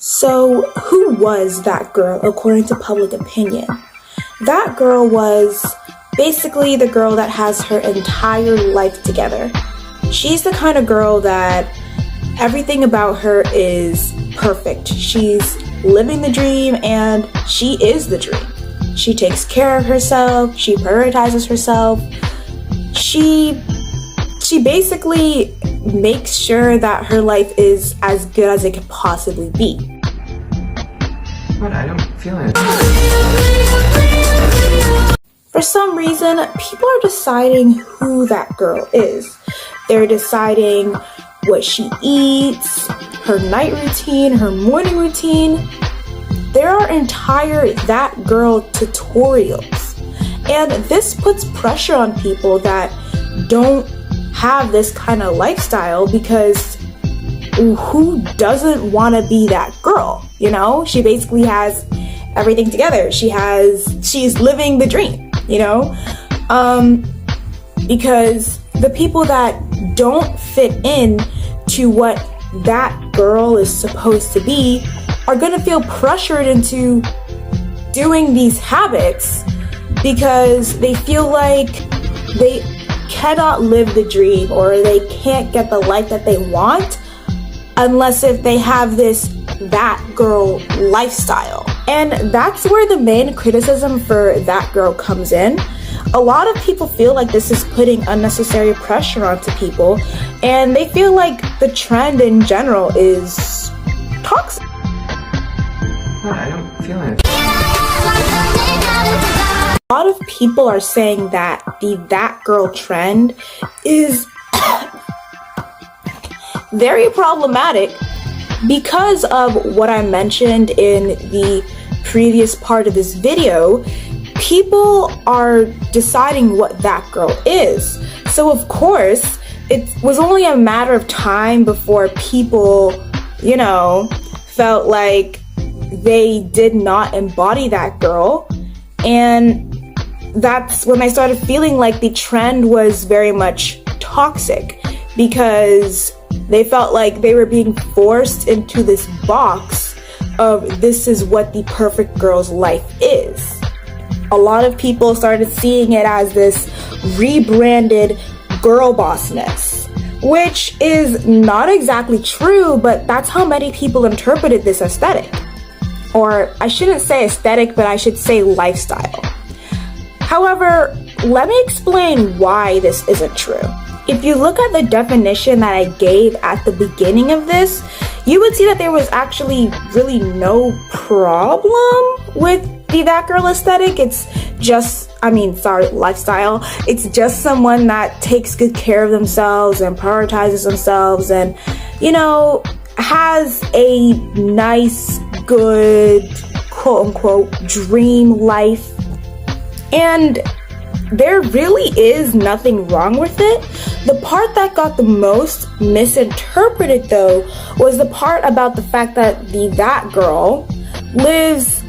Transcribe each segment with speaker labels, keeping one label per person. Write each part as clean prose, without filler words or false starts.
Speaker 1: So, who was that girl according to public opinion? That girl was basically the girl that has her entire life together. She's the kind of girl that everything about her is perfect. She's living the dream and she is the dream. She takes care of herself, she prioritizes herself. She basically makes sure that her life is as good as it could possibly be.
Speaker 2: But I don't feel it.
Speaker 1: For some reason, people are deciding who that girl is. They're deciding what she eats, her night routine, her morning routine. There are entire That Girl tutorials. And this puts pressure on people that don't have this kind of lifestyle, because who doesn't want to be that girl? You know, she basically has everything together. She's living the dream, you know? Because the people that don't fit in to what that girl is supposed to be are going to feel pressured into doing these habits because they feel like they cannot live the dream, or they can't get the life that they want unless if they have this that girl lifestyle. And that's where the main criticism for that girl comes in. A lot of people feel like this is putting unnecessary pressure onto people, and they feel like the trend in general is toxic.
Speaker 2: But I don't feel it.
Speaker 1: A lot of people are saying that the that girl trend is very problematic because of what I mentioned in the previous part of this video. People are deciding what that girl is. So of course, it was only a matter of time before people, you know, felt like they did not embody that girl. And that's when I started feeling like the trend was very much toxic, because they felt like they were being forced into this box of this is what the perfect girl's life is. A lot of people started seeing it as this rebranded girl bossness, which is not exactly true, but that's how many people interpreted this aesthetic. Or I shouldn't say aesthetic, but I should say lifestyle. However, let me explain why this isn't true. If you look at the definition that I gave at the beginning of this, you would see that there was actually really no problem with the that girl aesthetic. It's just, lifestyle. It's just someone that takes good care of themselves and prioritizes themselves and, you know, has a nice, good, quote unquote, dream life. And there really is nothing wrong with it. The part that got the most misinterpreted, though, was the part about the fact that that girl lives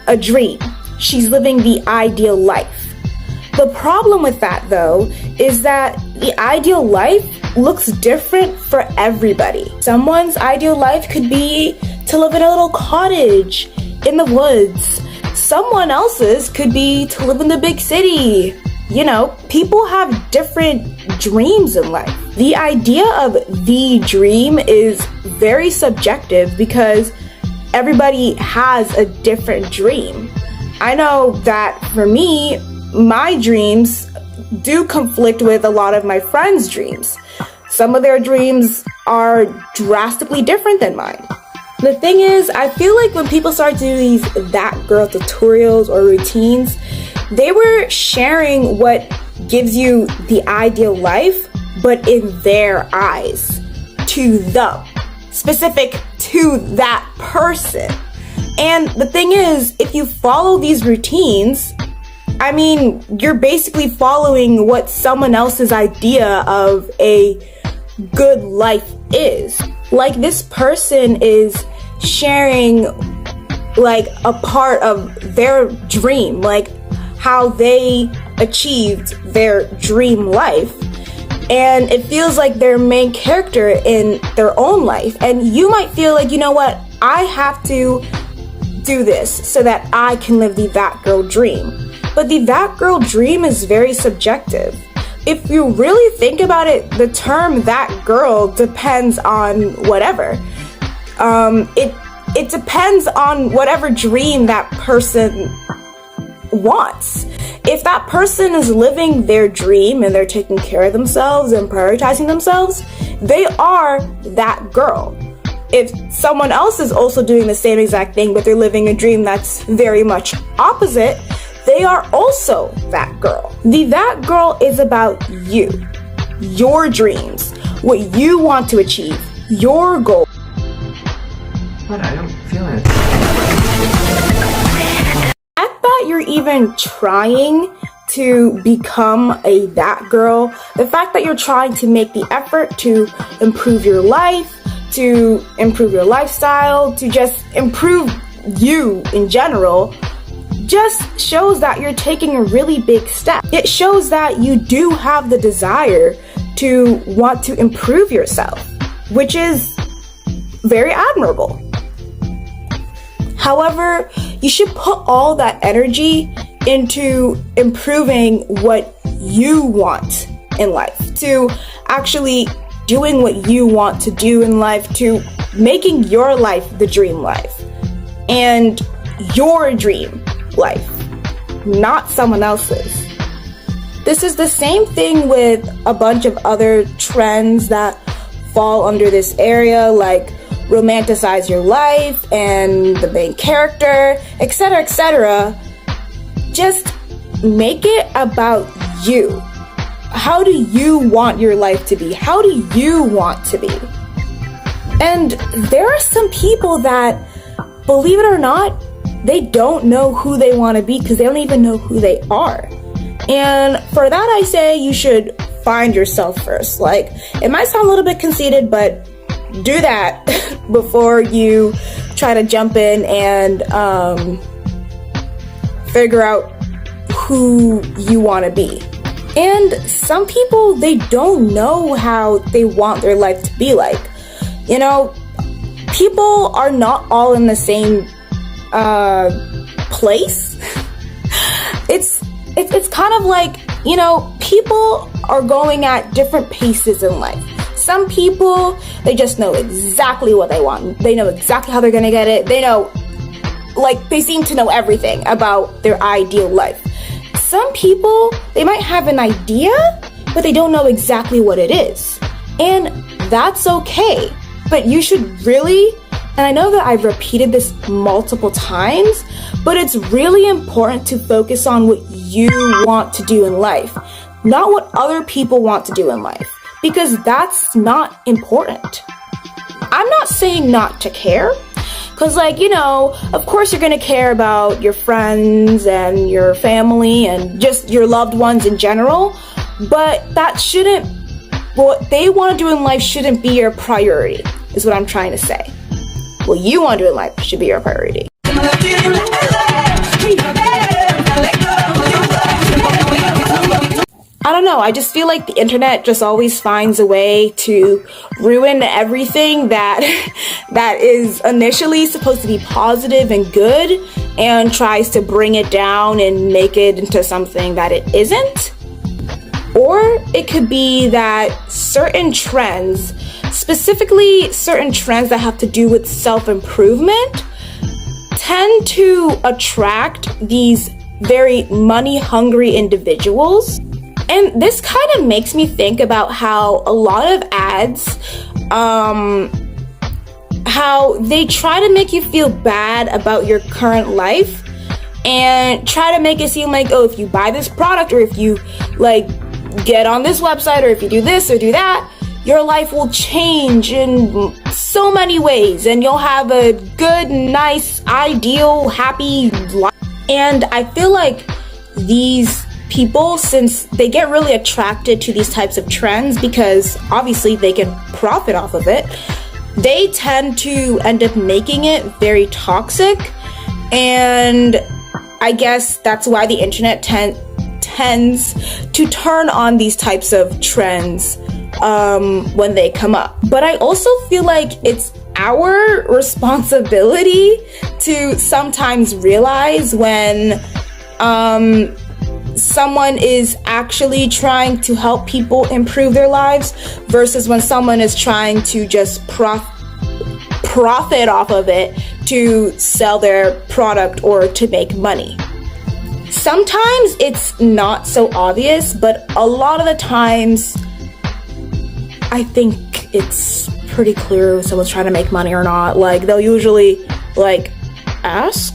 Speaker 1: a dream. She's living the ideal life. The problem with that, though, is that the ideal life looks different for everybody. Someone's ideal life could be to live in a little cottage in the woods. Someone else's could be to live in the big city. You know, people have different dreams in life. The idea of the dream is very subjective because everybody has a different dream. I know that for me, my dreams do conflict with a lot of my friends' dreams. Some of their dreams are drastically different than mine. The thing is, I feel like when people start to do these that girl tutorials or routines, they were sharing what gives you the ideal life, but in their eyes, to them, specific to that person. And the thing is, if you follow these routines, you're basically following what someone else's idea of a good life is. Like, this person is sharing like a part of their dream, like how they achieved their dream life, and it feels like their main character in their own life. And you might feel like, you know what, I have to do this so that I can live the that girl dream. But the that girl dream is very subjective. If you really think about it, the term that girl depends on whatever. It depends on whatever dream that person wants. If that person is living their dream and they're taking care of themselves and prioritizing themselves, they are that girl. If someone else is also doing the same exact thing, but they're living a dream that's very much opposite, they are also that girl. The that girl is about you, your dreams, what you want to achieve, your goal.
Speaker 2: But I don't feel it.
Speaker 1: The fact that you're even trying to become a that girl, the fact that you're trying to make the effort to improve your life, to improve your lifestyle, to just improve you in general, just shows that you're taking a really big step. It shows that you do have the desire to want to improve yourself, which is very admirable. However, you should put all that energy into improving what you want in life, to actually doing what you want to do in life, to making your life the dream life and your dream life, not someone else's. This is the same thing with a bunch of other trends that fall under this area, like romanticize your life and the main character, etc., etc. Just make it about you. How do you want your life to be? How do you want to be? And there are some people that, believe it or not, they don't know who they want to be because they don't even know who they are. And for that, I say you should find yourself first. Like, it might sound a little bit conceited, but do that before you try to jump in and figure out who you want to be. And some people, they don't know how they want their life to be like. You know, people are not all in the same place. It's kind of like, you know, people are going at different paces in life. Some people, they just know exactly what they want. They know exactly how they're gonna get it. They know, like, they seem to know everything about their ideal life. Some people, they might have an idea, but they don't know exactly what it is. And that's okay. But you should really, and I know that I've repeated this multiple times, but it's really important to focus on what you want to do in life, not what other people want to do in life, because that's not important. I'm not saying not to care, because, like, you know, of course you're going to care about your friends and your family and just your loved ones in general, but that shouldn't, what they want to do in life shouldn't be your priority, is what I'm trying to say. What you want to do in life should be your priority. I don't know, I just feel like the internet just always finds a way to ruin everything that is initially supposed to be positive and good, and tries to bring it down and make it into something that it isn't. Or it could be that certain trends, specifically certain trends that have to do with self-improvement, tend to attract these very money-hungry individuals. And this kind of makes me think about how a lot of ads, how they try to make you feel bad about your current life and try to make it seem like, oh, if you buy this product, or if you, like, get on this website, or if you do this or do that, your life will change in so many ways and you'll have a good, nice, ideal, happy life. And I feel like these people, since they get really attracted to these types of trends because obviously they can profit off of it, they tend to end up making it very toxic. And I guess that's why the internet tends to turn on these types of trends when they come up. But I also feel like it's our responsibility to sometimes realize when someone is actually trying to help people improve their lives versus when someone is trying to just profit off of it to sell their product or to make money. Sometimes it's not so obvious, but a lot of the times I think it's pretty clear if someone's trying to make money or not. Like, they'll usually like ask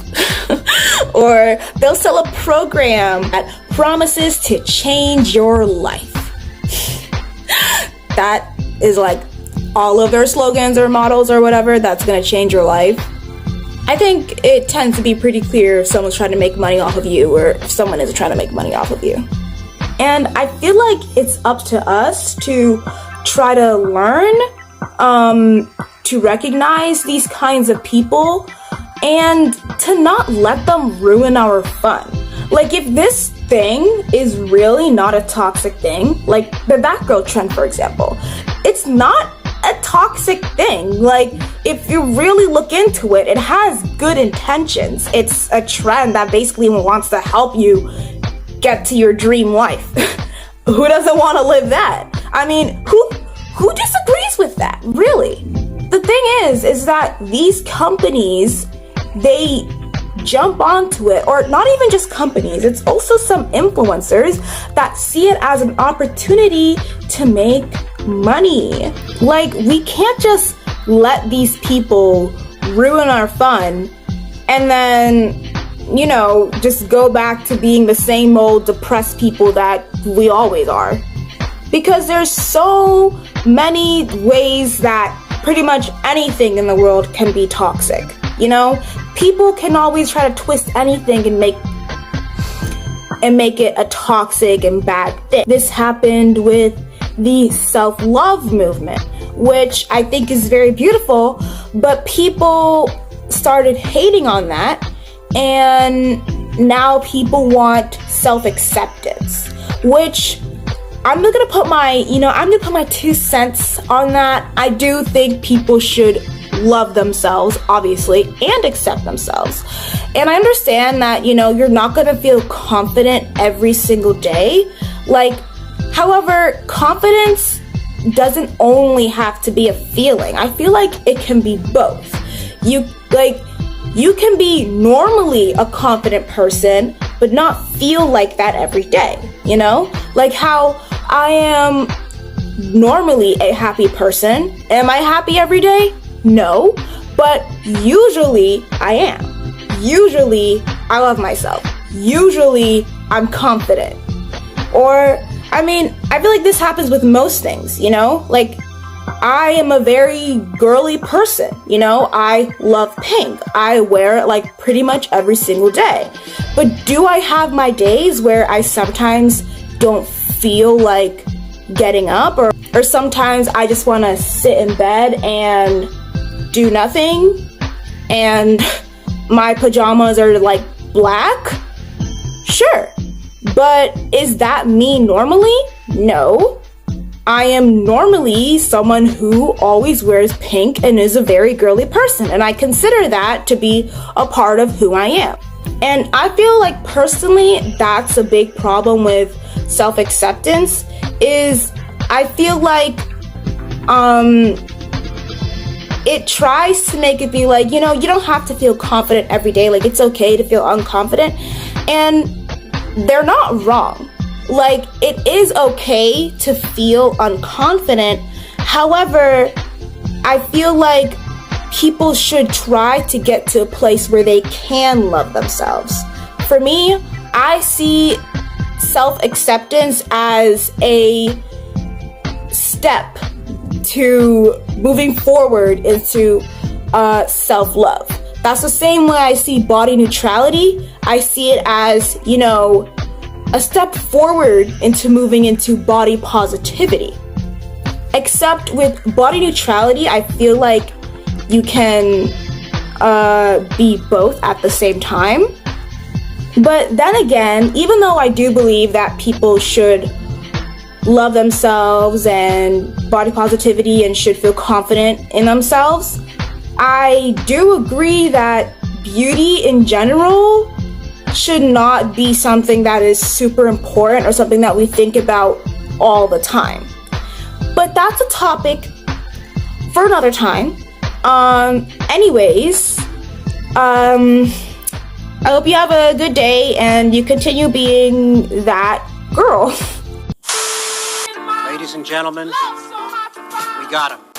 Speaker 1: or they'll sell a program that promises to change your life. That is like all of their slogans or models or whatever that's gonna change your life. I think it tends to be pretty clear if someone's trying to make money off of you or if someone isn't trying to make money off of you. And I feel like it's up to us to try to learn to recognize these kinds of people and to not let them ruin our fun. Like, if this thing is really not a toxic thing, like the that girl trend, for example, it's not a toxic thing. Like, if you really look into it, it has good intentions. It's a trend that basically wants to help you get to your dream life. Who doesn't want to live that? I mean, who disagrees with that, really? The thing is that these companies, they jump onto it, or not even just companies, it's also some influencers that see it as an opportunity to make money. Like, we can't just let these people ruin our fun and then, you know, just go back to being the same old depressed people that we always are. Because there's so many ways that pretty much anything in the world can be toxic, you know? People can always try to twist anything and make it a toxic and bad thing. This happened with the self-love movement, which I think is very beautiful, but people started hating on that, and now people want self-acceptance, which I'm gonna put my 2 cents on that. I do think people should love themselves, obviously, and accept themselves. And I understand that, you know, you're not gonna feel confident every single day. Like, however, confidence doesn't only have to be a feeling. I feel like it can be both. You can be normally a confident person, but not feel like that every day, you know? Like how I am normally a happy person. Am I happy every day? No, but usually I am. Usually I love myself. Usually I'm confident. Or, I mean, I feel like this happens with most things, you know? Like, I am a very girly person, you know? I love pink. I wear it like pretty much every single day. But do I have my days where I sometimes don't feel like getting up, or sometimes I just want to sit in bed and do nothing and my pajamas are like black? Sure. But is that me normally? No. I am normally someone who always wears pink and is a very girly person, and I consider that to be a part of who I am. And I feel like personally that's a big problem with self-acceptance, is I feel like it tries to make it be like, you know, you don't have to feel confident every day. Like, it's okay to feel unconfident. And they're not wrong. Like, it is okay to feel unconfident. However, I feel like people should try to get to a place where they can love themselves. For me, I see self-acceptance as a step to moving forward into self-love. That's the same way I see body neutrality. I see it as, you know, a step forward into moving into body positivity. Except with body neutrality, I feel like you can be both at the same time. But then again, even though I do believe that people should love themselves and body positivity and should feel confident in themselves, I do agree that beauty in general should not be something that is super important or something that we think about all the time. But that's a topic for another time. Anyways, I hope you have a good day and you continue being that girl.
Speaker 3: Ladies and gentlemen, we got him.